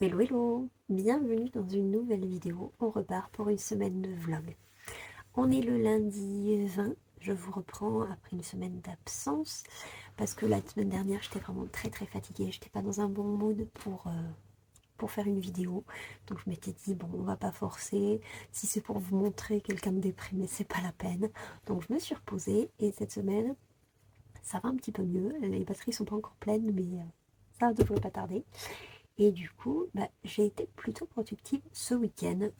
Hello hello, bienvenue dans une nouvelle vidéo, on repart pour une semaine de vlog. On est le lundi 20, je vous reprends après une semaine d'absence parce que la semaine dernière j'étais vraiment très fatiguée, j'étais pas dans un bon mood pour faire une vidéo. Donc je m'étais dit bon on va pas forcer, si c'est pour vous montrer quelqu'un de déprimé c'est pas la peine. Donc je me suis reposée et cette semaine ça va un petit peu mieux, les batteries sont pas encore pleines mais ça devrait pas tarder. Et du coup, j'ai été plutôt productive ce week-end.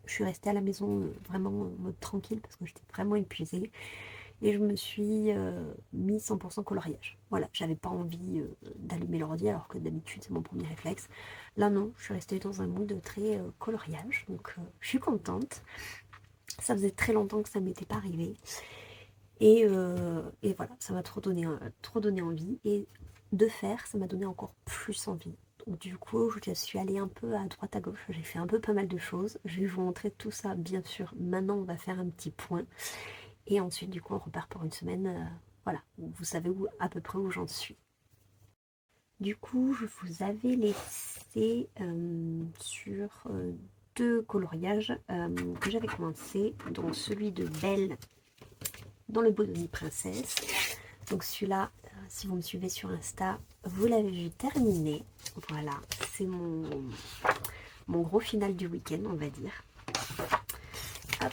Je suis restée à la maison vraiment en mode tranquille parce que j'étais vraiment épuisée. Et je me suis mis 100% coloriage. Voilà, j'avais pas envie d'allumer l'ordi alors que d'habitude c'est mon premier réflexe. Là non, je suis restée dans un mood très coloriage. Donc je suis contente. Ça faisait très longtemps que ça m'était pas arrivé. Et voilà, ça m'a trop donné envie. Et de faire, ça m'a donné encore plus envie. Donc du coup, je suis allée un peu à droite à gauche. J'ai fait un peu pas mal de choses. Je vais vous montrer tout ça, bien sûr. Maintenant, on va faire un petit point. Et ensuite, du coup, on repart pour une semaine. Voilà, vous savez à peu près où j'en suis. Du coup, je vous avais laissé sur deux coloriages que j'avais commencé. Donc celui de Belle dans le Bologna Princesse. Donc celui-là, si vous me suivez sur Insta, vous l'avez vu terminé. Voilà, c'est mon gros final du week-end, on va dire. Hop.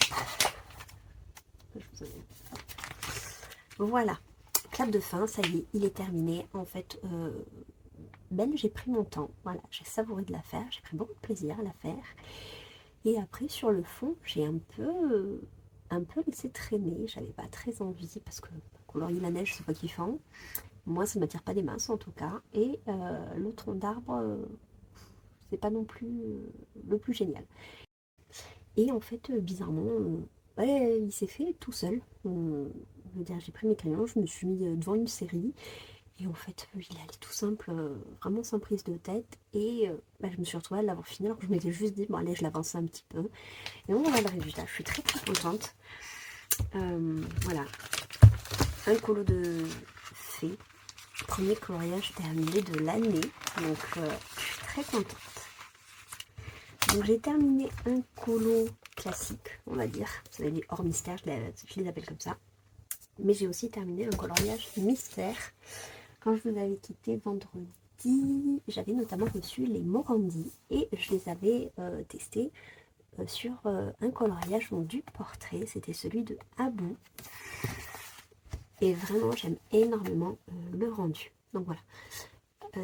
Voilà, clap de fin, ça y est, il est terminé. En fait, Ben, j'ai pris mon temps. Voilà, j'ai savouré de la faire, j'ai pris beaucoup de plaisir à la faire. Et après, sur le fond, j'ai un peu laissé traîner. J'avais pas très envie parce que colorier la neige, c'est pas kiffant. Moi, ça m'attire pas des masses en tout cas. Et le tronc d'arbre, c'est pas non plus le plus génial. Et en fait, bizarrement, ouais, il s'est fait tout seul. Je veux dire, j'ai pris mes crayons, je me suis mis devant une série. Et en fait, il est allé tout simple, vraiment sans prise de tête. Et je me suis retrouvée à l'avoir fini alors que je m'étais juste dit, bon allez, je l'avance un petit peu. Et on voit le résultat, je suis très contente. Voilà, un colo de fée. Premier coloriage terminé de l'année. Donc, je suis très contente. Donc, j'ai terminé un colo classique, on va dire. Vous avez dit hors mystère, je les appelle comme ça. Mais j'ai aussi terminé un coloriage mystère. Quand je vous avais quitté vendredi, j'avais notamment reçu les Morandi et je les avais testés sur un coloriage du portrait. C'était celui de Abou. Et vraiment, j'aime énormément le rendu. Donc voilà.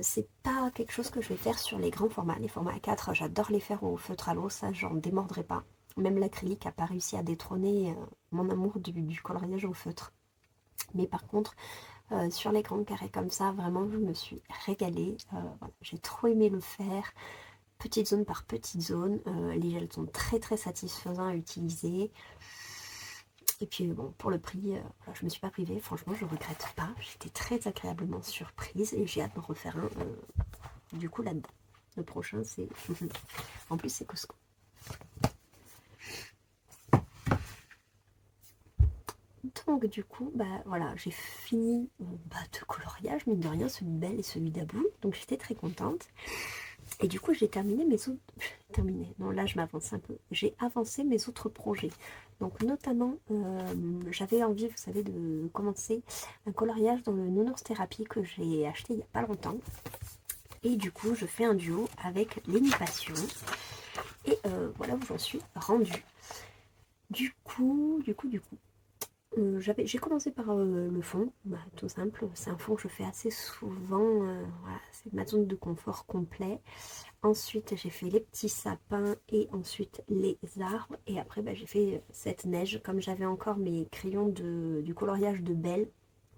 C'est pas quelque chose que je vais faire sur les grands formats. Les formats A4, j'adore les faire au feutre à l'eau, ça j'en démordrai pas. Même l'acrylique n'a pas réussi à détrôner mon amour du coloriage au feutre. Mais par contre, sur les grands carrés comme ça, vraiment je me suis régalée. Voilà, j'ai trop aimé le faire, petite zone par petite zone. Les gels sont très satisfaisants à utiliser. Et puis bon, pour le prix, voilà, je me suis pas privée, franchement je regrette pas. J'étais très agréablement surprise et j'ai hâte d'en refaire un du coup là-dedans. Le prochain c'est... en plus c'est Costco. Donc du coup, voilà, j'ai fini deux coloriages, mine de rien, celui de Belle et celui d'Abou. Donc j'étais très contente. Et du coup, j'ai terminé mes autres... Terminé, non là je m'avance un peu. J'ai avancé mes autres projets. Donc notamment, j'avais envie, vous savez, de commencer un coloriage dans le Nounours Thérapie que j'ai acheté il n'y a pas longtemps. Et du coup, je fais un duo avec Lénie Passion. Et voilà où j'en suis rendue. Du coup, j'ai commencé par le fond, tout simple, c'est un fond que je fais assez souvent, voilà, c'est ma zone de confort complet. Ensuite j'ai fait les petits sapins et ensuite les arbres et après j'ai fait cette neige, comme j'avais encore mes crayons du coloriage de Belle,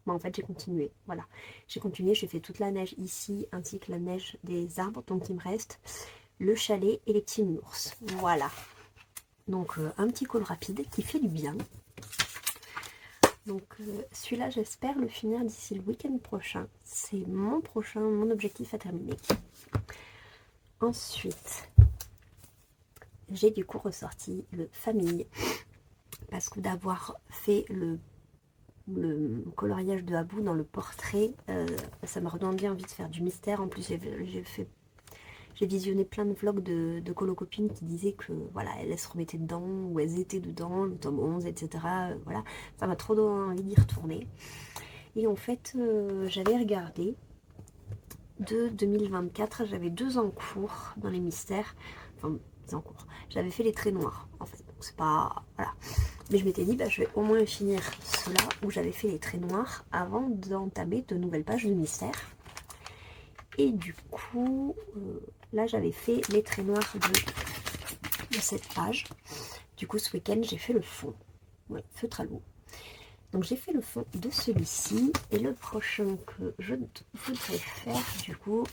en fait j'ai continué, voilà, j'ai continué, j'ai fait toute la neige ici ainsi que la neige des arbres, donc il me reste le chalet et les petits ours, voilà. Donc un petit col rapide qui fait du bien. Donc celui-là, j'espère le finir d'ici le week-end prochain. C'est mon objectif à terminer. Ensuite, j'ai du coup ressorti le famille. Parce que d'avoir fait le coloriage de Abou dans le portrait, ça m'a redonné envie de faire du mystère. En plus, j'ai visionné plein de vlogs de colo-copines qui disaient que voilà, elles se remettaient dedans, ou elles étaient dedans, le tome 11, etc. Voilà, ça m'a trop donné envie d'y retourner. Et en fait, j'avais regardé de 2024, j'avais 2 en cours dans les mystères, enfin, 2 en cours. J'avais fait les traits noirs, en fait, donc c'est pas... voilà. Mais je m'étais dit, bah, je vais au moins finir ceux-là où j'avais fait les traits noirs avant d'entamer de nouvelles pages de mystère. Et du coup, là j'avais fait les traits noirs de cette page. Du coup, ce week-end, j'ai fait le fond. Voilà, feutre à l'eau. Donc j'ai fait le fond de celui-ci. Et le prochain que je voudrais faire, du coup,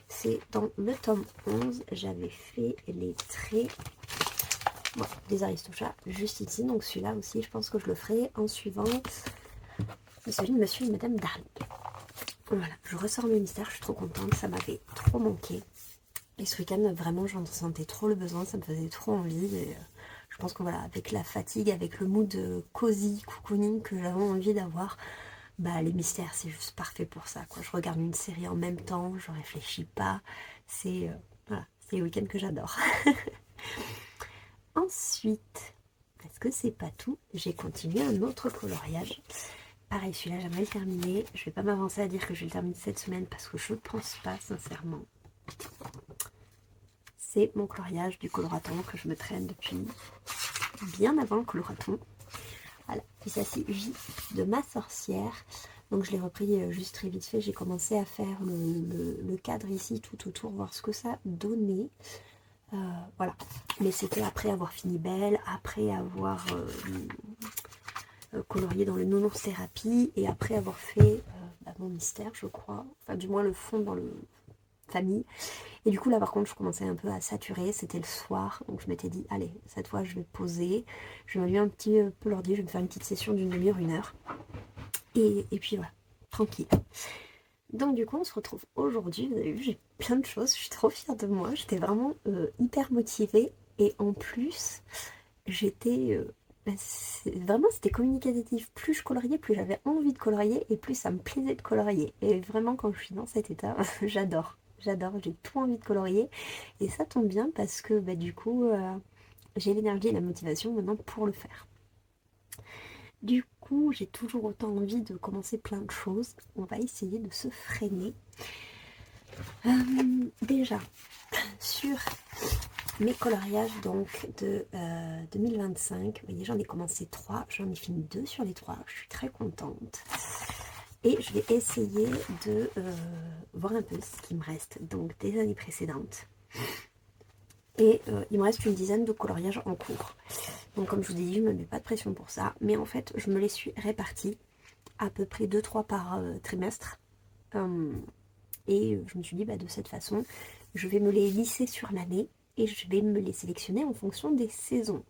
c'est dans le tome 11. J'avais fait les traits des Aristochats juste ici. Donc celui-là aussi, je pense que je le ferai en suivant celui de Monsieur et Madame Darling. Voilà, je ressors mes mystères, je suis trop contente, ça m'avait trop manqué. Et ce week-end, vraiment, j'en sentais trop le besoin, ça me faisait trop envie. Et je pense que voilà, avec la fatigue, avec le mood cosy, cocooning que j'avais envie d'avoir, bah les mystères, c'est juste parfait pour ça, quoi. Je regarde une série en même temps, je réfléchis pas. C'est voilà, c'est les week-ends que j'adore. Ensuite, parce que c'est pas tout, j'ai continué un autre coloriage. Pareil, celui-là, j'aimerais le terminer. Je vais pas m'avancer à dire que je vais le terminer cette semaine parce que je pense pas, sincèrement. C'est mon coloriage du coloraton que je me traîne depuis bien avant le coloraton. Voilà, puis ça c'est J de ma sorcière. Donc je l'ai repris juste très vite fait. J'ai commencé à faire le cadre ici tout autour, voir ce que ça donnait. Voilà, mais c'était après avoir fini Belle, après avoir colorié dans le nounours thérapie et après avoir fait mon mystère, je crois. Enfin, du moins le fond dans le famille. Et du coup là par contre je commençais un peu à saturer, c'était le soir, donc je m'étais dit allez, cette fois je vais poser, je vais m'allumer un petit peu l'ordi, je vais me faire une petite session d'une demi-heure, 1 heure, et puis voilà, tranquille. Donc du coup on se retrouve aujourd'hui, vous avez vu j'ai plein de choses, je suis trop fière de moi, j'étais vraiment hyper motivée, et en plus j'étais... vraiment c'était communicatif, plus je coloriais, plus j'avais envie de colorier, et plus ça me plaisait de colorier, et vraiment quand je suis dans cet état, j'adore. J'adore, j'ai tout envie de colorier et ça tombe bien parce que bah, du coup j'ai l'énergie et la motivation maintenant pour le faire. Du coup j'ai toujours autant envie de commencer plein de choses, on va essayer de se freiner. Déjà sur mes coloriages donc de 2025, vous voyez j'en ai commencé 3, j'en ai fini 2 sur les 3, je suis très contente. Et je vais essayer de voir un peu ce qui me reste donc des années précédentes. Et il me reste une dizaine de coloriages en cours. Donc comme je vous ai dit, je ne me mets pas de pression pour ça. Mais en fait, je me les suis répartis à peu près 2-3 par trimestre. Et je me suis dit, bah, de cette façon, je vais me les lisser sur l'année. Et je vais me les sélectionner en fonction des saisons.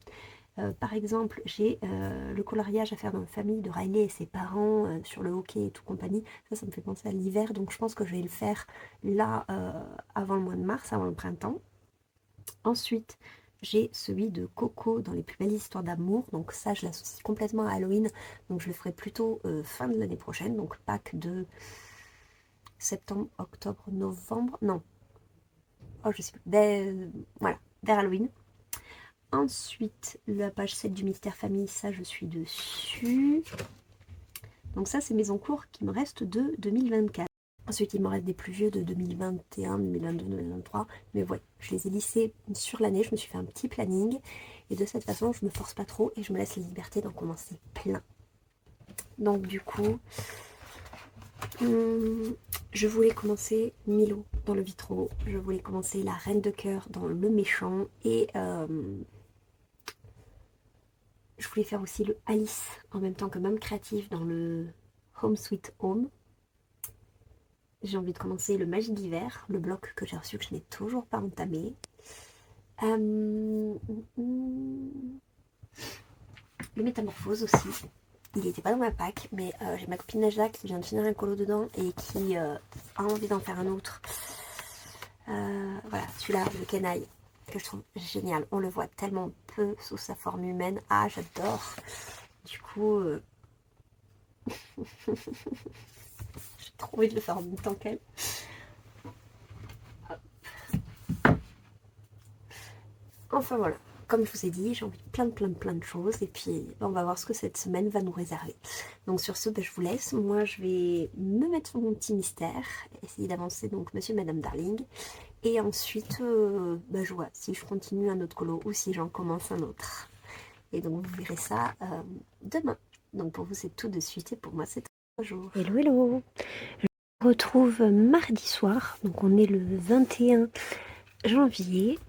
Par exemple, j'ai le coloriage à faire dans la famille de Riley et ses parents sur le hockey et tout compagnie. Ça me fait penser à l'hiver. Donc je pense que je vais le faire là avant le mois de mars, avant le printemps. Ensuite, j'ai celui de Coco dans les plus belles histoires d'amour. Donc ça, je l'associe complètement à Halloween. Donc je le ferai plutôt fin de l'année prochaine. Donc Pâques de septembre, octobre, novembre. Non. Oh, je sais plus. Voilà, vers Halloween. Ensuite, la page 7 du Mystère Famille, ça je suis dessus. Donc ça, c'est mes encours qui me restent de 2024. Ensuite, il me reste des plus vieux de 2021, 2022, 2023. Mais voilà, je les ai lissés sur l'année. Je me suis fait un petit planning. Et de cette façon, je me force pas trop et je me laisse la liberté d'en commencer plein. Donc du coup, je voulais commencer Milo dans le Vitro. Je voulais commencer la Reine de Cœur dans le Méchant. Et je voulais faire aussi le Alice en même temps que Mame Créative dans le Home Sweet Home. J'ai envie de commencer le Magie d'hiver, le bloc que j'ai reçu que je n'ai toujours pas entamé. Le Métamorphose aussi. Il n'était pas dans ma pack, mais j'ai ma copine Najda qui vient de finir un colo dedans et qui a envie d'en faire un autre. Voilà, celui-là, le Kenaï, que je trouve génial. On le voit tellement peu sous sa forme humaine. Ah, j'adore. Du coup, j'ai trop envie de le faire en même temps qu'elle. Enfin voilà, comme je vous ai dit, j'ai envie de plein de choses. Et puis on va voir ce que cette semaine va nous réserver. Donc sur ce, je vous laisse. Moi je vais me mettre sur mon petit mystère, essayer d'avancer donc Monsieur et Madame Darling. Et ensuite, je vois si je continue un autre colo ou si j'en commence un autre. Et donc vous verrez ça demain. Donc pour vous c'est tout de suite et pour moi c'est 3 jours. Hello hello. Je vous retrouve mardi soir, donc on est le 21 janvier.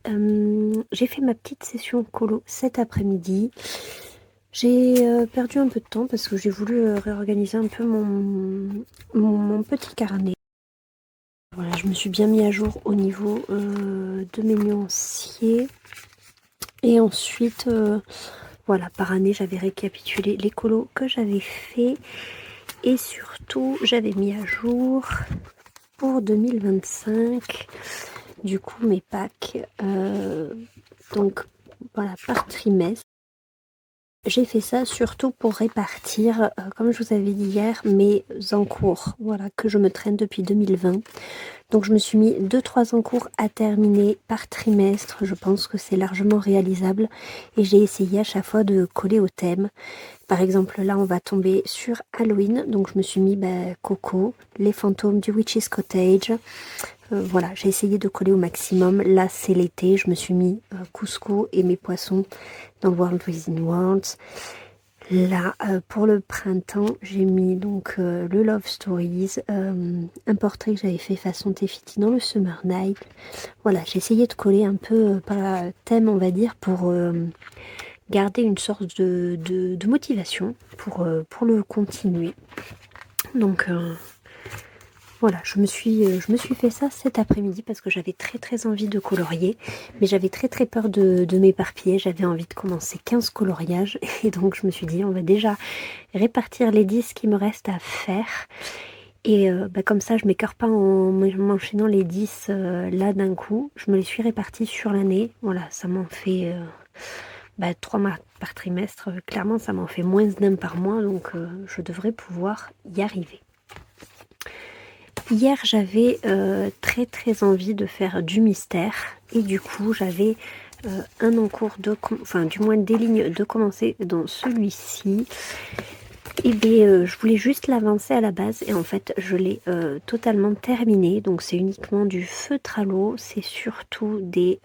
J'ai fait ma petite session colo cet après-midi. J'ai perdu un peu de temps parce que j'ai voulu réorganiser un peu mon petit carnet. Voilà, je me suis bien mis à jour au niveau de mes nuanciers. Et ensuite, voilà, par année, j'avais récapitulé les colos que j'avais fait. Et surtout, j'avais mis à jour pour 2025, du coup, mes packs. Donc, voilà, par trimestre. J'ai fait ça surtout pour répartir, comme je vous avais dit hier, mes encours, voilà, que je me traîne depuis 2020. Donc je me suis mis 2-3 encours à terminer par trimestre, je pense que c'est largement réalisable. Et j'ai essayé à chaque fois de coller au thème. Par exemple là on va tomber sur Halloween, donc je me suis mis Coco, les fantômes du Witch's Cottage. Voilà, j'ai essayé de coller au maximum. Là c'est l'été, je me suis mis Cusco et mes poissons dans World Within Worlds. Là, pour le printemps, j'ai mis donc le Love Stories, un portrait que j'avais fait façon Tefiti dans le Summer Night. Voilà, j'ai essayé de coller un peu par thème, on va dire, pour garder une sorte de motivation pour le continuer. Donc voilà, je me suis fait ça cet après-midi parce que j'avais très envie de colorier, mais j'avais très peur de m'éparpiller. J'avais envie de commencer 15 coloriages et donc je me suis dit on va déjà répartir les 10 qui me restent à faire. Et comme ça je m'écarte pas en m'enchaînant les 10 là d'un coup. Je me les suis répartis sur l'année. Voilà, ça m'en fait 3 par trimestre. Clairement ça m'en fait moins d'un par mois, donc je devrais pouvoir y arriver. Hier, j'avais très envie de faire du mystère et du coup, j'avais un encours du moins des lignes de commencer dans celui-ci. Et bien, je voulais juste l'avancer à la base et en fait, je l'ai totalement terminé. Donc, c'est uniquement du feutre à l'eau, c'est surtout des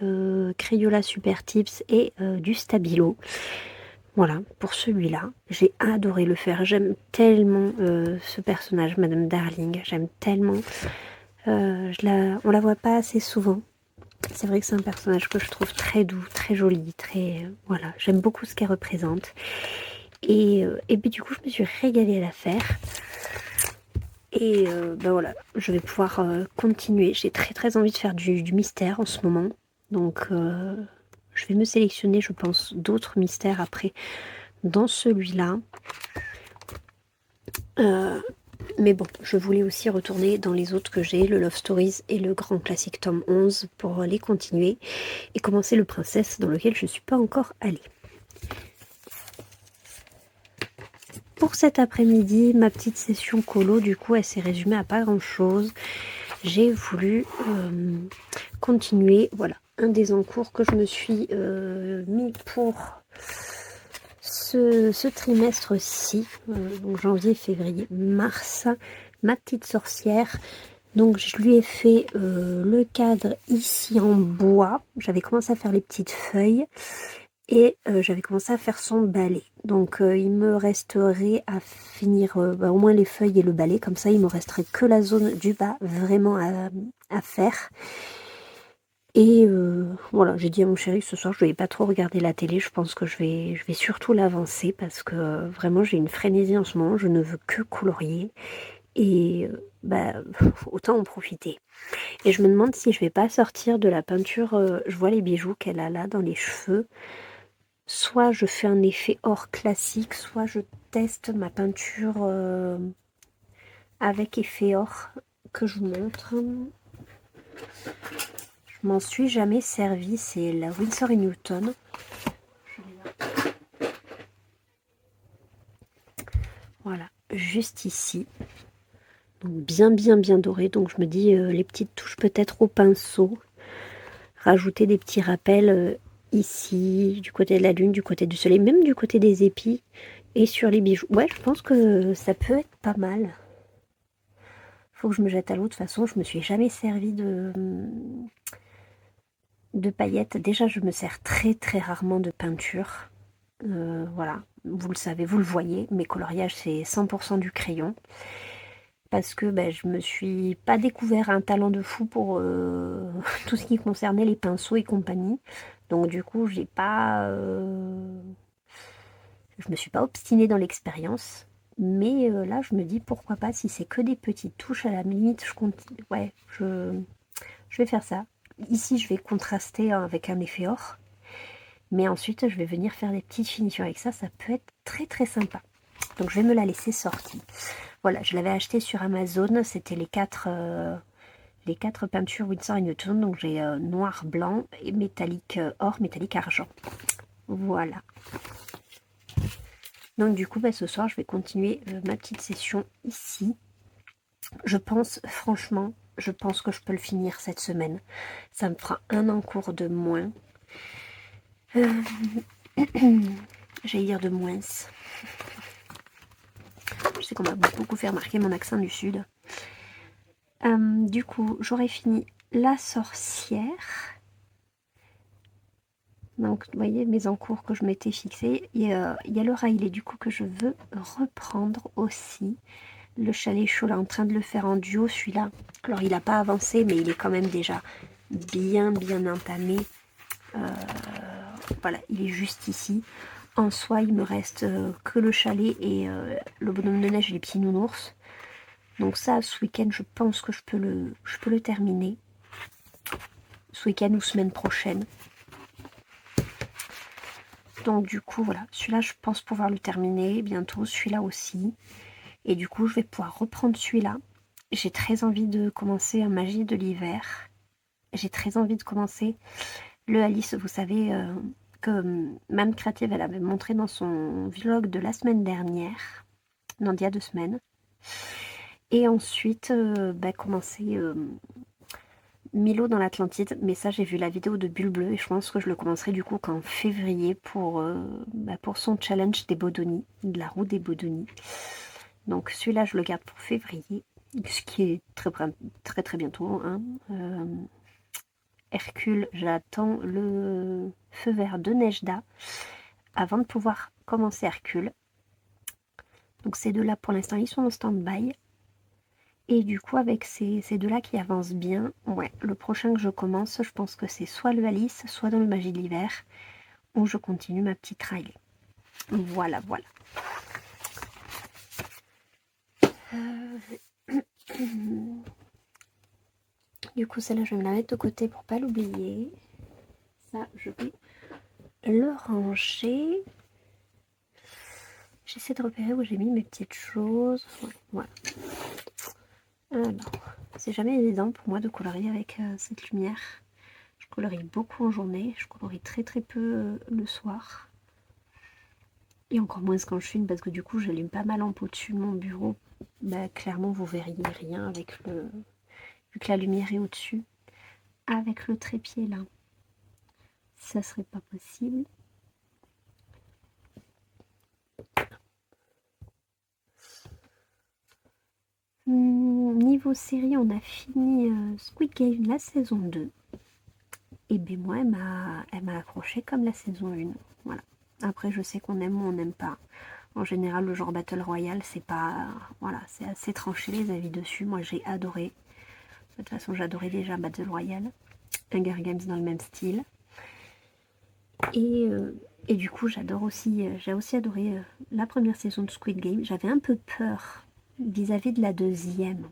Crayola Super Tips et du Stabilo. Voilà, pour celui-là, j'ai adoré le faire. J'aime tellement ce personnage, Madame Darling. J'aime tellement. On la voit pas assez souvent. C'est vrai que c'est un personnage que je trouve très doux, très joli, voilà. J'aime beaucoup ce qu'elle représente. Et puis du coup, je me suis régalée à la faire. Et voilà, je vais pouvoir continuer. J'ai très envie de faire du mystère en ce moment. Donc je vais me sélectionner, je pense, d'autres mystères après dans celui-là. Mais bon, je voulais aussi retourner dans les autres que j'ai, le Love Stories et le grand classique tome 11 pour les continuer et commencer le Princesse dans lequel je ne suis pas encore allée. Pour cet après-midi, ma petite session colo, du coup, elle s'est résumée à pas grand-chose. J'ai voulu continuer, voilà, un des encours que je me suis mis pour ce trimestre-ci, donc janvier, février, mars, ma petite sorcière. Donc je lui ai fait le cadre ici en bois. J'avais commencé à faire les petites feuilles et j'avais commencé à faire son balai. Donc il me resterait à finir au moins les feuilles et le balai. Comme ça il me resterait que la zone du bas vraiment à faire. Et voilà, j'ai dit à mon chéri que ce soir je ne vais pas trop regarder la télé. Je pense que je vais surtout l'avancer parce que vraiment j'ai une frénésie en ce moment. Je ne veux que colorier. Et autant en profiter. Et je me demande si je vais pas sortir de la peinture. Je vois les bijoux qu'elle a là dans les cheveux. Soit je fais un effet or classique, soit je teste ma peinture avec effet or que je vous montre. Je m'en suis jamais servi, c'est la Winsor & Newton. Voilà, juste ici. Donc bien doré. Donc je me dis les petites touches peut-être au pinceau. Rajouter des petits rappels ici, du côté de la lune, du côté du soleil, même du côté des épis et sur les bijoux. Ouais, je pense que ça peut être pas mal. Faut que je me jette à l'eau. De toute façon, je me suis jamais servi de paillettes. Déjà, je me sers très très rarement de peinture. Voilà, vous le savez, vous le voyez, mes coloriages c'est 100% du crayon. Parce que ben, je me suis pas découvert un talent de fou pour tout ce qui concernait les pinceaux et compagnie. Donc du coup, je me suis pas obstinée dans l'expérience. Mais là, je me dis pourquoi pas, si c'est que des petites touches, à la limite, je continue. Ouais, je vais faire ça. Ici, je vais contraster avec un effet or. Mais ensuite, je vais venir faire des petites finitions avec ça. Ça peut être très très sympa. Donc, je vais me la laisser sortie. Voilà, je l'avais acheté sur Amazon. C'était les quatre peintures Winsor & Newton. Donc, j'ai noir, blanc et métallique or, métallique argent. Voilà. Donc, du coup, bah, ce soir, je vais continuer ma petite session ici. Je pense, franchement, je pense que je peux le finir cette semaine. Ça me fera un encours de moins. J'allais dire de moins. Je sais qu'on m'a beaucoup fait remarquer mon accent du sud. Du coup, j'aurai fini la sorcière. Donc, vous voyez, mes encours que je m'étais fixés. Il y a le Riley, du coup, que je veux reprendre aussi. Le chalet chaud, là, en train de le faire en duo, celui-là. Alors, il n'a pas avancé, mais il est quand même déjà bien entamé. Voilà, il est juste ici. En soi, il me reste que le chalet et le bonhomme de neige et les petits nounours. Donc ça, ce week-end, je pense que je peux le terminer. Ce week-end ou semaine prochaine. Donc du coup, voilà, celui-là, je pense pouvoir le terminer bientôt. Celui-là aussi. Et du coup, je vais pouvoir reprendre celui-là. J'ai très envie de commencer un Magie de l'hiver. J'ai très envie de commencer le Alice, vous savez, que Mam Creative, elle avait montré dans son vlog de la semaine dernière. Non, d'il y a 2 semaines. Et ensuite, commencer Milo dans l'Atlantide. Mais ça, j'ai vu la vidéo de Bulle Bleue et je pense que je le commencerai du coup qu'en février pour son challenge des Bodoni, de la roue des Bodoni. Donc celui-là, je le garde pour février, ce qui est très très bientôt. Hein. Hercule, j'attends le feu vert de Nejda avant de pouvoir commencer Hercule. Donc ces deux-là, pour l'instant, ils sont en stand-by. Et du coup, avec ces deux-là qui avancent bien, ouais, le prochain que je commence, je pense que c'est soit le Alice, soit dans le Magie de l'hiver, où je continue ma petite Riley. Voilà, voilà. Du coup, celle-là, je vais me la mettre de côté pour pas l'oublier. Ça, je vais le ranger. J'essaie de repérer où j'ai mis mes petites choses. Ouais, voilà. Alors, c'est jamais évident pour moi de colorier avec cette lumière. Je colorie beaucoup en journée, je colorie très très peu le soir. Et encore moins quand je filme parce que du coup j'allume pas ma lampe au-dessus de mon bureau. Bah, clairement vous verriez rien avec vu que la lumière est au-dessus. Avec le trépied là, ça serait pas possible. Niveau série, on a fini Squid Game la saison 2. Et bien moi, elle m'a accroché comme la saison 1. Voilà. Après, je sais qu'on aime ou on n'aime pas. En général, le genre Battle Royale, c'est pas... Voilà, c'est assez tranché les avis dessus. Moi, j'ai adoré. De toute façon, j'adorais déjà Battle Royale. Hunger Games dans le même style. Et du coup, j'ai aussi adoré la première saison de Squid Game. J'avais un peu peur vis-à-vis de la deuxième.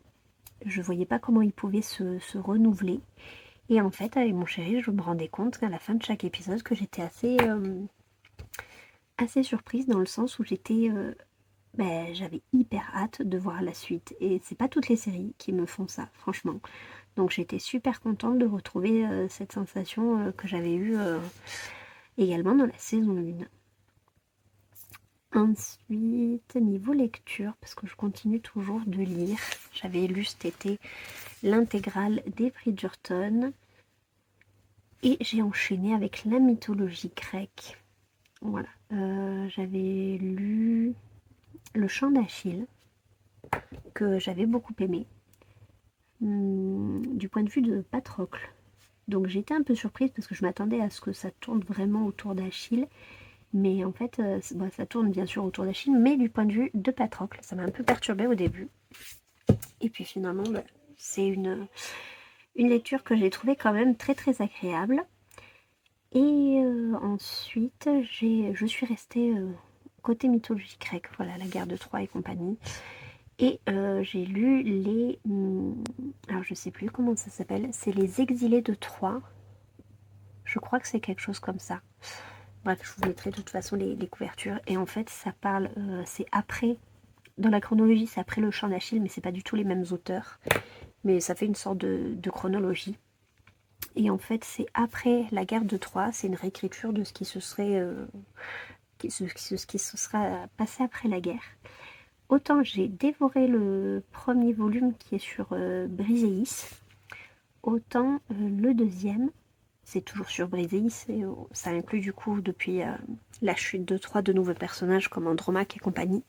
Je voyais pas comment ils pouvaient se renouveler. Et en fait, avec mon chéri, je me rendais compte qu'à la fin de chaque épisode, que j'étais assez surprise dans le sens où j'avais hyper hâte de voir la suite. Et c'est pas toutes les séries qui me font ça, franchement. Donc j'étais super contente de retrouver cette sensation que j'avais eue également dans la saison 1. Ensuite, niveau lecture, parce que je continue toujours de lire, j'avais lu cet été l'intégrale des Bridgerton. Et j'ai enchaîné avec la mythologie grecque. Voilà. J'avais lu Le Chant d'Achille, que j'avais beaucoup aimé, du point de vue de Patrocle. Donc j'ai été un peu surprise parce que je m'attendais à ce que ça tourne vraiment autour d'Achille. Mais en fait, bon, ça tourne bien sûr autour d'Achille, mais du point de vue de Patrocle. Ça m'a un peu perturbée au début. Et puis finalement, bah, c'est une lecture que j'ai trouvée quand même très très agréable. Et ensuite, je suis restée côté mythologie grecque, voilà, la guerre de Troie et compagnie. Et j'ai lu alors je sais plus comment ça s'appelle, c'est Les Exilés de Troie. Je crois que c'est quelque chose comme ça. Bref, je vous mettrai de toute façon les couvertures. Et en fait, ça parle, c'est après, dans la chronologie, c'est après le Chant d'Achille, mais c'est pas du tout les mêmes auteurs. Mais ça fait une sorte de chronologie. Et en fait, c'est après la guerre de Troie, c'est une réécriture de ce qui se serait, ce qui se sera passé après la guerre. Autant j'ai dévoré le premier volume qui est sur Briseis, autant le deuxième, c'est toujours sur Briseis, et ça inclut du coup depuis la chute de Troie de nouveaux personnages comme Andromaque et compagnie.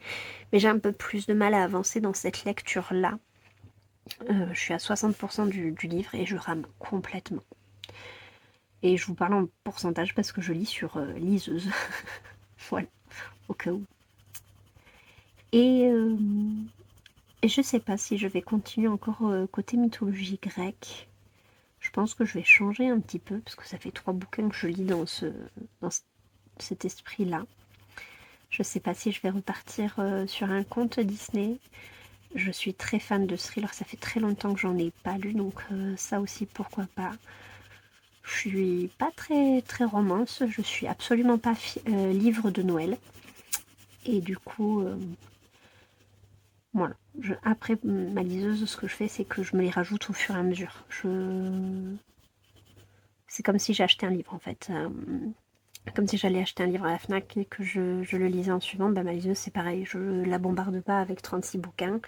Mais j'ai un peu plus de mal à avancer dans cette lecture-là. Je suis à 60% du livre et je rame complètement. Et je vous parle en pourcentage parce que je lis sur liseuse. Voilà, au cas où. Et je sais pas si je vais continuer encore côté mythologie grecque. Je pense que je vais changer un petit peu parce que ça fait 3 bouquins que je lis dans cet esprit-là. Je sais pas si je vais repartir sur un conte Disney. Je suis très fan de thriller, ça fait très longtemps que j'en ai pas lu, donc ça aussi pourquoi pas. Je suis pas très très romance, je suis absolument pas livre de Noël. Et du coup, voilà. Après ma liseuse, ce que je fais, c'est que je me les rajoute au fur et à mesure. C'est comme si j'achetais un livre en fait. Comme si j'allais acheter un livre à la FNAC et que je le lisais en suivant, bah, ma liseuse c'est pareil, je la bombarde pas avec 36 bouquins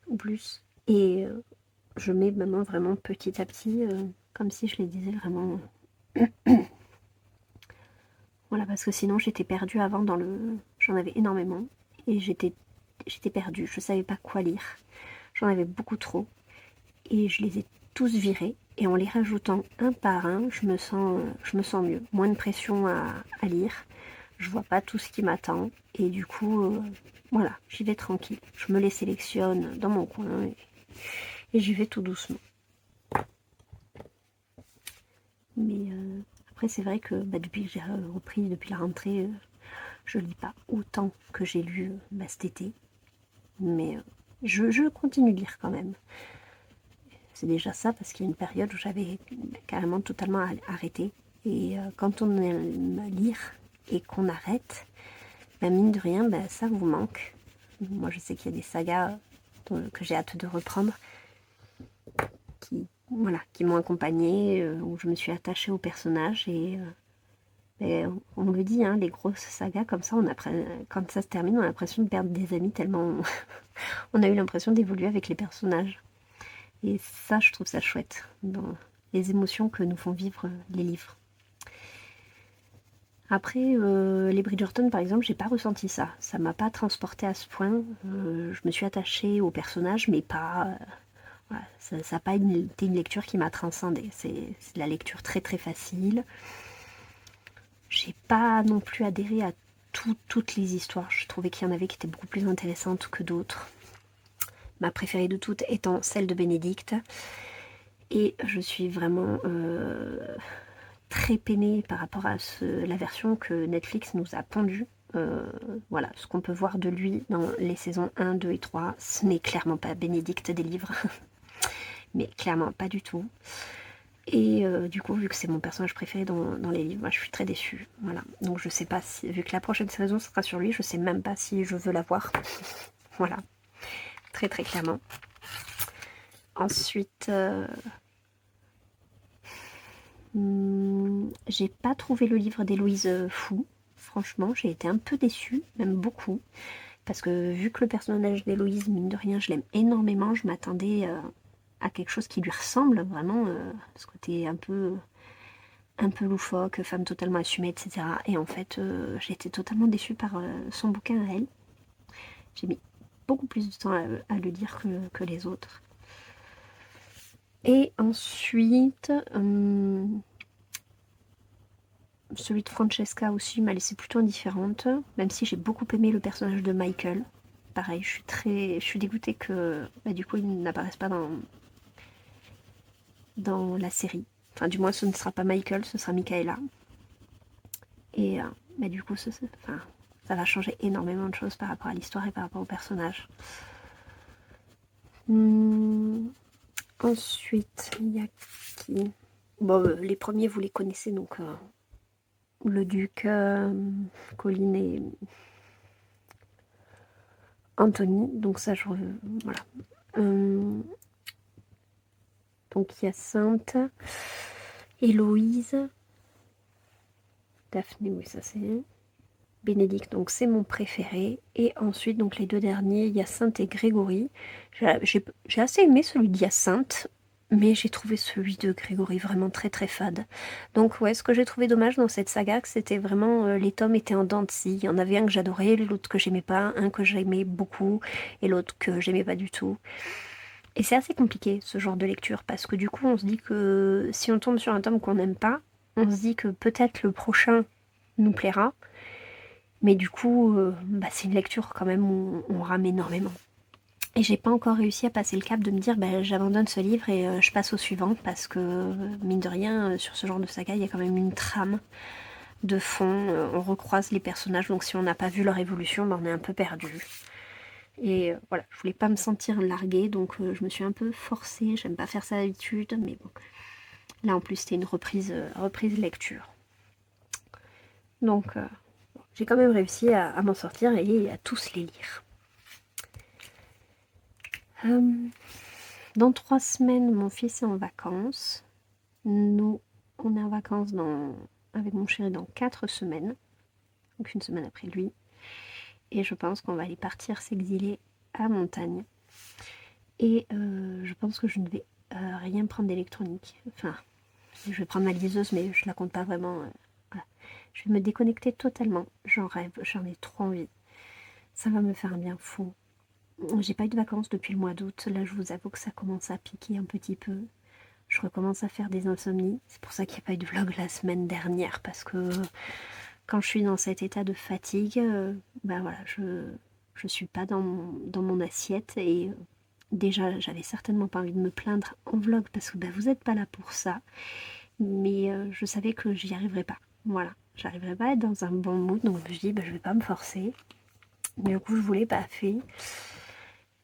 ou plus. Et je mets maintenant vraiment petit à petit, comme si je les disais vraiment. Voilà, parce que sinon j'étais perdue avant dans le. J'en avais énormément et j'étais perdue, je savais pas quoi lire. J'en avais beaucoup trop et je les ai tous virés. Et en les rajoutant un par un, je me sens mieux. Moins de pression à lire. Je vois pas tout ce qui m'attend. Et du coup, voilà, j'y vais tranquille. Je me les sélectionne dans mon coin et j'y vais tout doucement. Mais après, c'est vrai que bah, depuis que j'ai repris, depuis la rentrée, je lis pas autant que j'ai lu cet été. Mais je continue de lire quand même. C'est déjà ça parce qu'il y a une période où j'avais carrément totalement arrêté. Et quand on aime lire et qu'on arrête, bah, mine de rien, bah, ça vous manque. Moi, je sais qu'il y a des sagas que j'ai hâte de reprendre qui m'ont accompagnée, où je me suis attachée au personnage. Et on le dit, hein, les grosses sagas comme ça, quand ça se termine, on a l'impression de perdre des amis tellement on a eu l'impression d'évoluer avec les personnages. Et ça, je trouve ça chouette, dans les émotions que nous font vivre les livres. Après, les Bridgerton, par exemple, j'ai pas ressenti ça. Ça m'a pas transporté à ce point. Je me suis attachée aux personnages, mais pas. Voilà, ça n'a pas été une lecture qui m'a transcendée. C'est de la lecture très très facile. J'ai pas non plus adhéré à toutes les histoires. Je trouvais qu'il y en avait qui étaient beaucoup plus intéressantes que d'autres. Ma préférée de toutes étant celle de Bénédicte. Et je suis vraiment très peinée par rapport à la version que Netflix nous a pondue. Voilà, ce qu'on peut voir de lui dans les saisons 1, 2 et 3, ce n'est clairement pas Bénédicte des livres. Mais clairement pas du tout. Et du coup, vu que c'est mon personnage préféré dans les livres, moi, je suis très déçue. Voilà. Donc je sais pas si, vu que la prochaine saison sera sur lui, je sais même pas si je veux la voir. Voilà. Très très clairement. Ensuite, j'ai pas trouvé le livre d'Héloïse fou. Franchement, j'ai été un peu déçue, même beaucoup. Parce que vu que le personnage d'Héloïse, mine de rien, je l'aime énormément, je m'attendais à quelque chose qui lui ressemble vraiment. Ce côté un peu un peu loufoque, femme totalement assumée, etc. Et en fait, j'ai été totalement déçue par son bouquin à elle. J'ai mis beaucoup plus de temps à le lire que les autres. Et ensuite, celui de Francesca aussi m'a laissé plutôt indifférente, même si j'ai beaucoup aimé le personnage de Michael. Pareil, je suis dégoûtée que du coup il n'apparaisse pas dans la série. Enfin, du moins, ce ne sera pas Michael, ce sera Michaela. Et du coup, ça va changer énormément de choses par rapport à l'histoire et par rapport au personnage. Ensuite, il y a qui? Bon, les premiers, vous les connaissez, donc le duc, Colin et Anthony. Donc ça, voilà. Donc Hyacinthe, Héloïse, Daphné, oui, ça c'est... Bénédicte, donc c'est mon préféré. Et ensuite, donc les deux derniers, Hyacinthe et Grégory. J'ai assez aimé celui d'Hyacinthe, mais j'ai trouvé celui de Grégory vraiment très très fade. Donc ouais, ce que j'ai trouvé dommage dans cette saga, c'était vraiment les tomes étaient en dents de scie. Il y en avait un que j'adorais, l'autre que j'aimais pas, un que j'aimais beaucoup et l'autre que j'aimais pas du tout. Et c'est assez compliqué ce genre de lecture parce que du coup on se dit que si on tombe sur un tome qu'on n'aime pas, on se dit que peut-être le prochain nous plaira. Mais du coup, c'est une lecture quand même où on rame énormément. Et j'ai pas encore réussi à passer le cap de me dire j'abandonne ce livre et je passe au suivant parce que mine de rien, sur ce genre de saga, il y a quand même une trame de fond, on recroise les personnages, donc si on n'a pas vu leur évolution, on est un peu perdu. Et voilà, je voulais pas me sentir larguée, donc je me suis un peu forcée, j'aime pas faire ça d'habitude, mais bon. Là en plus c'était une reprise lecture. Donc j'ai quand même réussi à m'en sortir et à tous les lire. Dans 3 semaines, mon fils est en vacances. Nous, on est en vacances avec mon chéri dans 4 semaines. Donc une semaine après lui. Et je pense qu'on va aller partir s'exiler à Montagne. Et je pense que je ne vais rien prendre d'électronique. Enfin, je vais prendre ma liseuse, mais je la compte pas vraiment. Voilà. Je vais me déconnecter totalement. J'en rêve, j'en ai trop envie. Ça va me faire un bien fou. J'ai pas eu de vacances depuis le mois d'août. Là, je vous avoue que ça commence à piquer un petit peu. Je recommence à faire des insomnies. C'est pour ça qu'il n'y a pas eu de vlog la semaine dernière. Parce que quand je suis dans cet état de fatigue, voilà, je suis pas dans mon assiette. Et déjà, j'avais certainement pas envie de me plaindre en vlog parce que vous n'êtes pas là pour ça. Mais je savais que j'y arriverais pas. Voilà, j'arriverais pas à être dans un bon mood. Donc je me suis dit, je vais pas me forcer. Du coup, je voulais pas faire.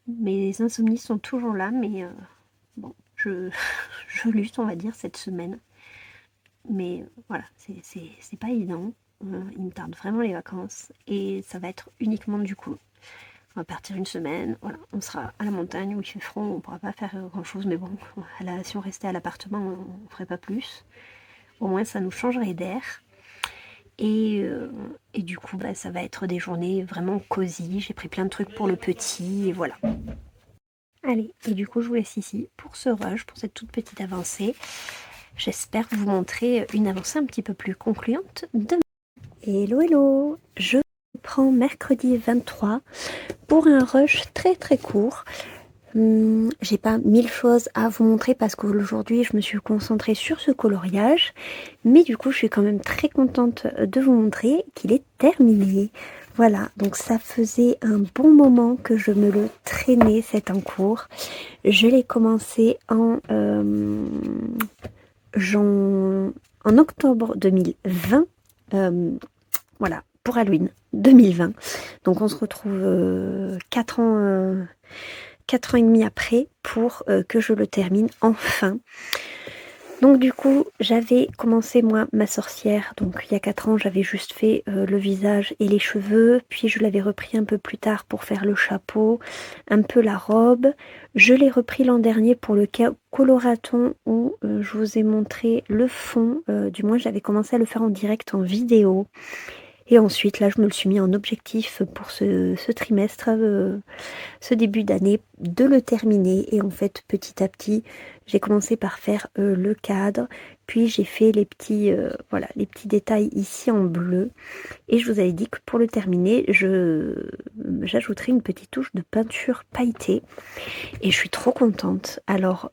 Mes insomnies sont toujours là, mais bon, je lutte, on va dire, cette semaine. Mais voilà, c'est pas évident. Il me tarde vraiment les vacances et ça va être uniquement du coup. On va partir une semaine, voilà, on sera à la montagne où il fait froid, on pourra pas faire grand chose, mais bon, si on restait à l'appartement, on ferait pas plus. Au moins, ça nous changerait d'air. Et du coup, ça va être des journées vraiment cosy. J'ai pris plein de trucs pour le petit, et voilà. Allez, et du coup je vous laisse ici pour ce rush, pour cette toute petite avancée. J'espère vous montrer une avancée un petit peu plus concluante demain. Hello hello, je prends mercredi 23 pour un rush très très court. J'ai pas 1000 choses à vous montrer parce qu'aujourd'hui je me suis concentrée sur ce coloriage. Mais du coup je suis quand même très contente de vous montrer qu'il est terminé. Voilà, donc ça faisait un bon moment que je me le traînais cet en cours. Je l'ai commencé en octobre 2020. Voilà, pour Halloween 2020. Donc on se retrouve 4 ans... 4 ans et demi après pour que je le termine enfin. Donc du coup j'avais commencé moi ma sorcière, donc il y a 4 ans j'avais juste fait le visage et les cheveux, puis je l'avais repris un peu plus tard pour faire le chapeau, un peu la robe. Je l'ai repris l'an dernier pour le coloraton où je vous ai montré le fond, du moins j'avais commencé à le faire en direct en vidéo. Et ensuite, là, je me le suis mis en objectif pour ce trimestre, ce début d'année, de le terminer. Et en fait, petit à petit, j'ai commencé par faire le cadre. Puis j'ai fait les petits, voilà, les petits détails ici en bleu. Et je vous avais dit que pour le terminer, j'ajouterai une petite touche de peinture pailletée. Et je suis trop contente. Alors,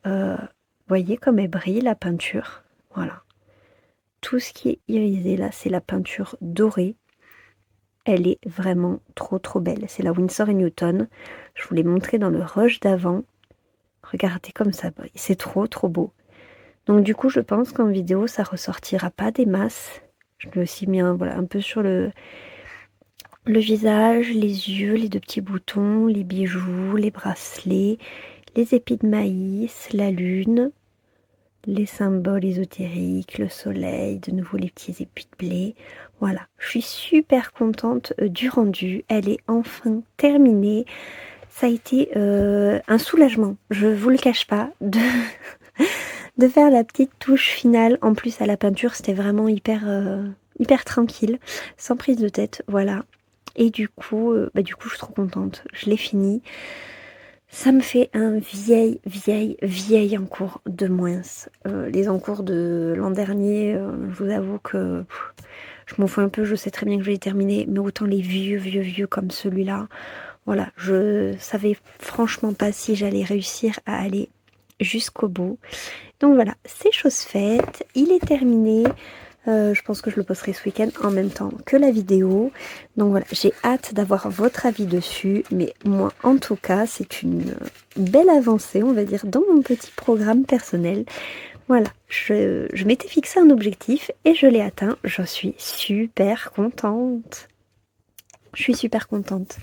voyez comme elle brille la peinture. Voilà. Tout ce qui est irisé là, c'est la peinture dorée. Elle est vraiment trop belle. C'est la Winsor & Newton. Je vous l'ai montré dans le rush d'avant. Regardez comme ça brille. C'est trop beau. Donc du coup, je pense qu'en vidéo, ça ressortira pas des masses. Je l'ai aussi mis voilà, un peu sur le visage, les yeux, les 2 petits boutons, les bijoux, les bracelets, les épis de maïs, la lune, les symboles ésotériques, le soleil, de nouveau les petits épis de blé. Voilà, je suis super contente du rendu. Elle est enfin terminée. Ça a été un soulagement, je vous le cache pas, de faire la petite touche finale. En plus à la peinture, c'était vraiment hyper tranquille, sans prise de tête, voilà. Et du coup, je suis trop contente. Je l'ai fini. Ça me fait un vieil encours de moins. Les encours de l'an dernier, je vous avoue que je m'en fous un peu. Je sais très bien que je vais les terminer, mais autant les vieux comme celui-là. Voilà, je savais franchement pas si j'allais réussir à aller jusqu'au bout. Donc voilà, c'est chose faite. Il est terminé. Je pense que je le posterai ce week-end en même temps que la vidéo. Donc voilà, j'ai hâte d'avoir votre avis dessus. Mais moi, en tout cas, c'est une belle avancée, on va dire, dans mon petit programme personnel. Voilà, je m'étais fixé un objectif et je l'ai atteint. Je suis super contente. Je suis super contente.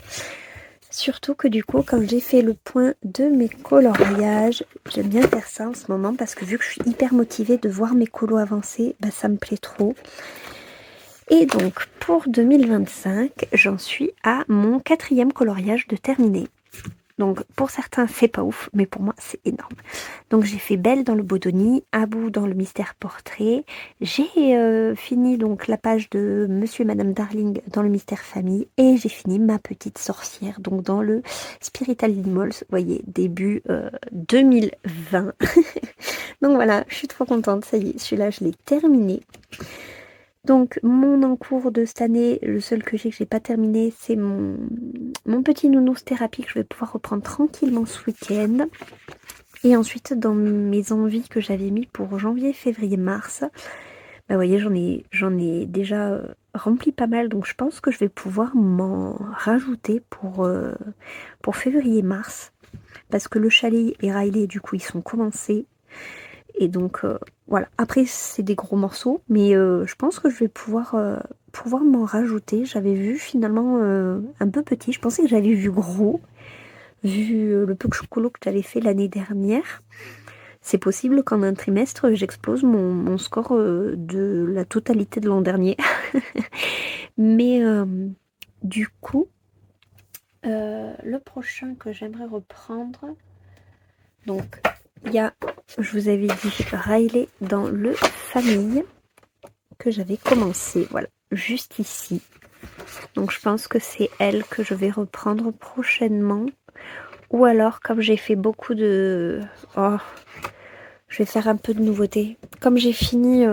Surtout que du coup, quand j'ai fait le point de mes coloriages, j'aime bien faire ça en ce moment parce que vu que je suis hyper motivée de voir mes colos avancer, ça me plaît trop. Et donc pour 2025, j'en suis à mon 4e coloriage de terminé. Donc pour certains c'est pas ouf, mais pour moi c'est énorme. Donc j'ai fait Belle dans le Bodoni, Abou dans le Mystère Portrait. J'ai fini donc la page de Monsieur et Madame Darling dans le Mystère Famille. Et j'ai fini ma petite sorcière donc dans le Spirital Animals. Vous voyez, début 2020. Donc voilà, je suis trop contente, ça y est, celui-là je l'ai terminé. Donc mon encours de cette année, le seul que j'ai pas terminé, c'est mon petit nounours thérapie que je vais pouvoir reprendre tranquillement ce week-end. Et ensuite dans mes envies que j'avais mis pour janvier, février, mars, vous voyez j'en ai déjà rempli pas mal, donc je pense que je vais pouvoir m'en rajouter pour février, mars. Parce que le chalet et Riley du coup ils sont commencés. Et donc voilà, après c'est des gros morceaux, mais je pense que je vais pouvoir m'en rajouter. J'avais vu finalement un peu petit, je pensais que j'avais vu gros, vu le peu de chocolat que j'avais fait l'année dernière. C'est possible qu'en un trimestre j'explose mon score de la totalité de l'an dernier. Mais du coup, le prochain que j'aimerais reprendre, donc il y a, je vous avais dit, Riley dans le Famille, que j'avais commencé, voilà, juste ici. Donc je pense que c'est elle que je vais reprendre prochainement. Ou alors, comme j'ai fait beaucoup de... Oh, je vais faire un peu de nouveauté. Comme j'ai fini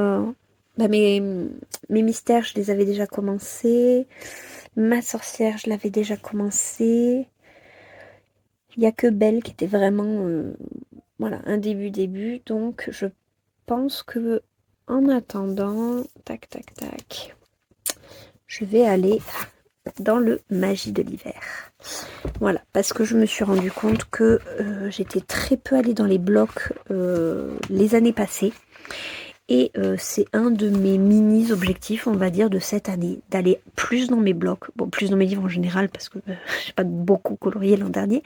mes mystères, je les avais déjà commencés. Ma sorcière, je l'avais déjà commencé. Il n'y a que Belle qui était vraiment... voilà, un début. Donc je pense que en attendant, tac, je vais aller dans le Magie de l'hiver. Voilà, parce que je me suis rendu compte que j'étais très peu allée dans les blocs les années passées. Et c'est un de mes mini-objectifs, on va dire, de cette année, d'aller plus dans mes blocs, bon, plus dans mes livres en général, parce que j'ai pas beaucoup colorié l'an dernier,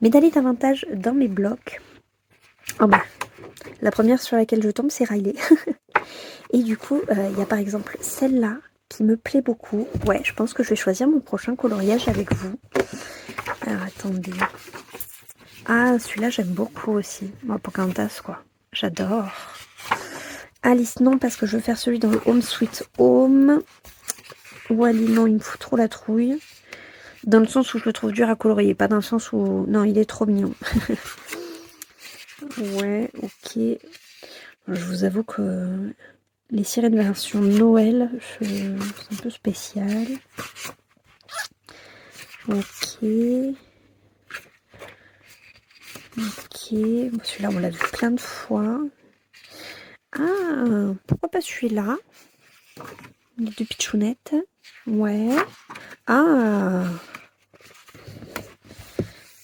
mais d'aller davantage dans mes blocs. Oh bah, la première sur laquelle je tombe, c'est Riley. Et du coup, il y a par exemple celle-là, qui me plaît beaucoup. Ouais, je pense que je vais choisir mon prochain coloriage avec vous. Alors, attendez. Ah, celui-là, j'aime beaucoup aussi. Moi, Pocahontas, quoi. J'adore. Alice, non, parce que je veux faire celui dans le Home Sweet Home. Wally, non, il me fout trop la trouille. Dans le sens où je le trouve dur à colorier, pas dans le sens où... Non, il est trop mignon. Ouais, ok. Je vous avoue que les sirènes version Noël, c'est un peu spécial. Ok. Ok. Bon, celui-là, on l'a vu plein de fois. Ah, pourquoi pas celui-là? Les deux pitchounettes. Ouais. Ah,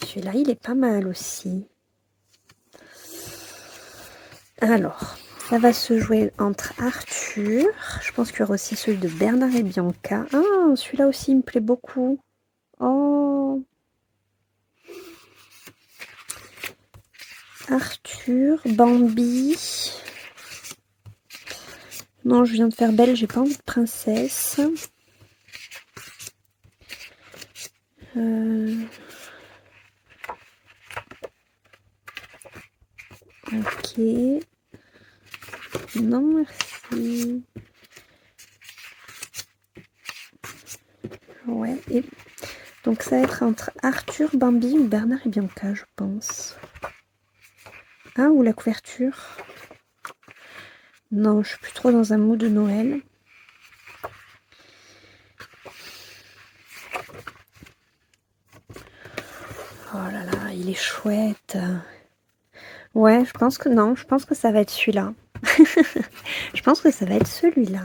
celui-là, il est pas mal aussi. Alors, ça va se jouer entre Arthur. Je pense qu'il y aura aussi celui de Bernard et Bianca. Ah, celui-là aussi, il me plaît beaucoup. Oh, Arthur, Bambi. Non, je viens de faire Belle, j'ai pas envie de princesse. Ok. Non, merci. Ouais, et donc ça va être entre Arthur, Bambi ou Bernard et Bianca, je pense. Ah, ou la couverture. Non, je suis plus trop dans un mood de Noël. Oh là là, il est chouette. Ouais, je pense que non, je pense que ça va être celui-là. Je pense que ça va être celui-là.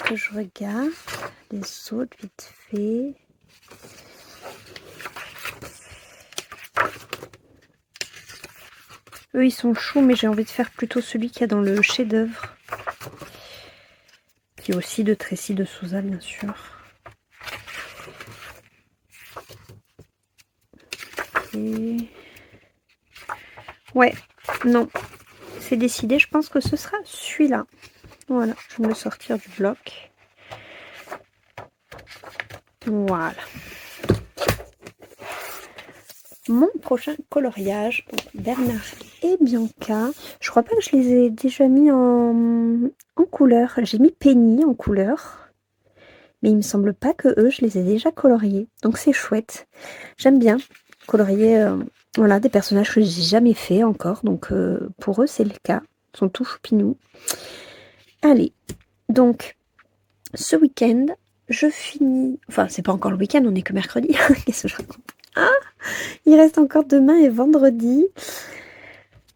Que je regarde les autres vite fait. Eux, ils sont chauds, mais j'ai envie de faire plutôt celui qu'il y a dans le chef-d'œuvre. Qui est aussi de Tracy de Souza, bien sûr. Et... ouais, non, c'est décidé. Je pense que ce sera celui-là. Voilà, je vais me le sortir du bloc. Voilà. Mon prochain coloriage, Bernard et Bianca. Je crois pas que je les ai déjà mis en couleur. J'ai mis Penny en couleur. Mais il me semble pas que eux, je les ai déjà coloriés. Donc c'est chouette. J'aime bien colorier voilà, des personnages que j'ai jamais fait encore. Donc pour eux, c'est le cas. Ils sont tout choupinous. Allez, donc ce week-end, je finis... enfin, c'est pas encore le week-end, on est que mercredi. Qu'est-ce que je raconte? Ah, il reste encore demain et vendredi.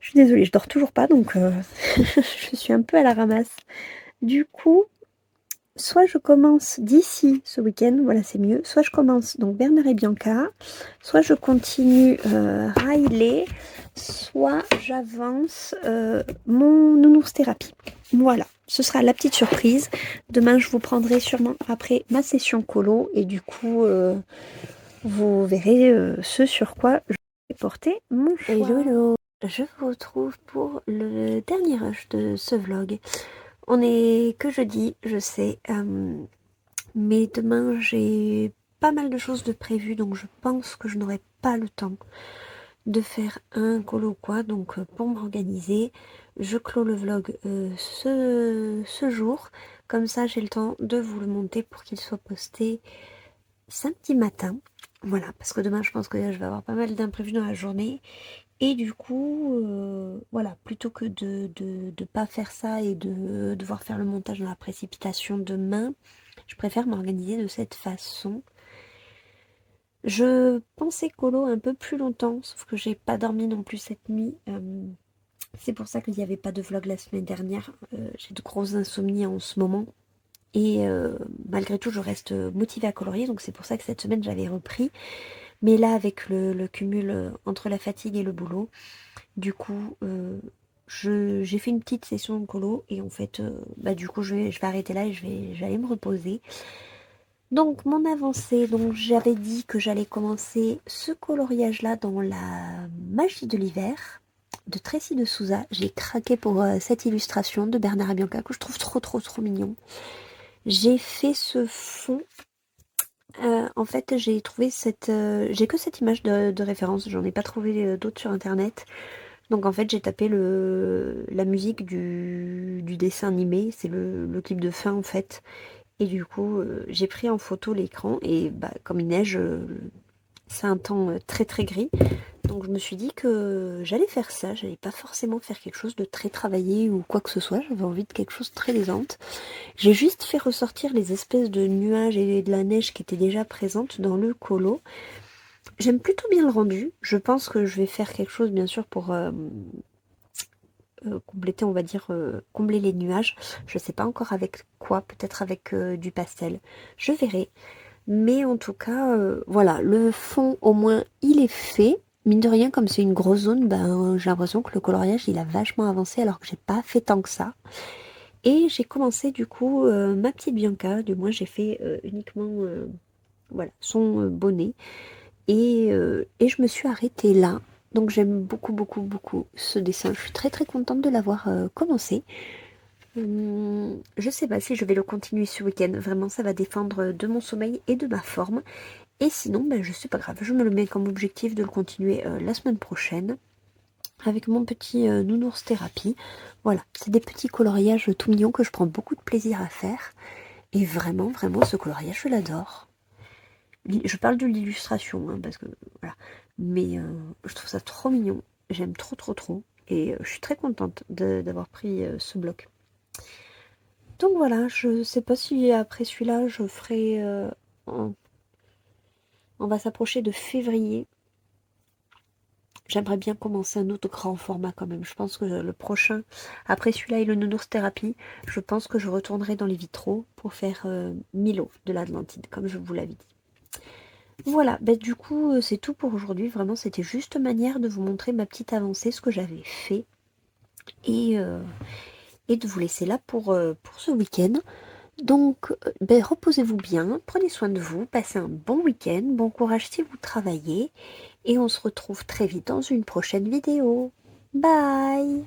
Je suis désolée, je dors toujours pas, donc je suis un peu à la ramasse. Du coup, soit je commence d'ici ce week-end, voilà c'est mieux, soit je commence donc Bernard et Bianca, soit je continue Riley, soit j'avance mon nounours thérapie. Voilà, ce sera la petite surprise. Demain je vous prendrai sûrement après ma session colo et du coup vous verrez ce sur quoi je vais porter mon choix. Hello, hello, je vous retrouve pour le dernier rush de ce vlog. On est que jeudi, je sais, mais demain j'ai pas mal de choses de prévues, donc je pense que je n'aurai pas le temps de faire un colo ou quoi. Donc pour m'organiser, je clôt le vlog ce jour. Comme ça j'ai le temps de vous le monter pour qu'il soit posté samedi matin. Voilà, parce que demain je pense que je vais avoir pas mal d'imprévus dans la journée. Et du coup, voilà, plutôt que de pas faire ça et de devoir faire le montage dans la précipitation demain, je préfère m'organiser de cette façon. Je pensais colo un peu plus longtemps, sauf que j'ai pas dormi non plus cette nuit. C'est pour ça qu'il n'y avait pas de vlog la semaine dernière. J'ai de grosses insomnies en ce moment. Et malgré tout, je reste motivée à colorier. Donc c'est pour ça que cette semaine, j'avais repris. Mais là, avec le cumul entre la fatigue et le boulot, du coup, j'ai fait une petite session de colo. Et en fait, bah, du coup, je vais arrêter là et je vais aller me reposer. Donc mon avancée, donc j'avais dit que j'allais commencer ce coloriage là dans la magie de l'hiver de Tracy de Souza. J'ai craqué pour cette illustration de Bernard et Bianca que je trouve trop mignon. J'ai fait ce fond. En fait j'ai trouvé j'ai que cette image de référence, j'en ai pas trouvé d'autres sur internet. Donc en fait j'ai tapé la musique du dessin animé, c'est le clip de fin en fait. Et du coup, j'ai pris en photo l'écran et bah, comme il neige, c'est un temps très gris. Donc je me suis dit que j'allais faire ça, j'allais pas forcément faire quelque chose de très travaillé ou quoi que ce soit, j'avais envie de quelque chose de très décente. J'ai juste fait ressortir les espèces de nuages et de la neige qui étaient déjà présentes dans le colo. J'aime plutôt bien le rendu, je pense que je vais faire quelque chose bien sûr pour compléter, on va dire, combler les nuages. Je sais pas encore avec quoi, peut-être avec du pastel, je verrai. Mais en tout cas, voilà, le fond au moins il est fait. Mine de rien, comme c'est une grosse zone, ben, j'ai l'impression que le coloriage il a vachement avancé alors que j'ai pas fait tant que ça. Et j'ai commencé du coup ma petite Bianca, du moins j'ai fait uniquement voilà, son bonnet. Et je me suis arrêtée là. Donc j'aime beaucoup beaucoup beaucoup ce dessin. Je suis très très contente de l'avoir commencé. Je sais pas si je vais le continuer ce week-end. Vraiment, ça va dépendre de mon sommeil et de ma forme. Et sinon, ben, je sais pas grave. Je me le mets comme objectif de le continuer la semaine prochaine avec mon petit nounours thérapie. Voilà, c'est des petits coloriages tout mignons que je prends beaucoup de plaisir à faire. Et vraiment, vraiment, ce coloriage, je l'adore. Je parle de l'illustration, hein, parce que voilà. Mais je trouve ça trop mignon. J'aime trop, trop, trop. Et je suis très contente d'avoir pris ce bloc. Donc voilà, je sais pas si après celui-là, je ferai... on va s'approcher de février. J'aimerais bien commencer un autre grand format quand même. Je pense que le prochain, après celui-là et le nounours thérapie, je pense que je retournerai dans les vitraux pour faire Milo de l'Atlantide, comme je vous l'avais dit. Voilà, bah du coup c'est tout pour aujourd'hui. Vraiment, c'était juste manière de vous montrer ma petite avancée, ce que j'avais fait. Et, et de vous laisser là pour ce week-end. Donc, ben, reposez-vous bien, prenez soin de vous, passez un bon week-end, bon courage si vous travaillez, et on se retrouve très vite dans une prochaine vidéo. Bye!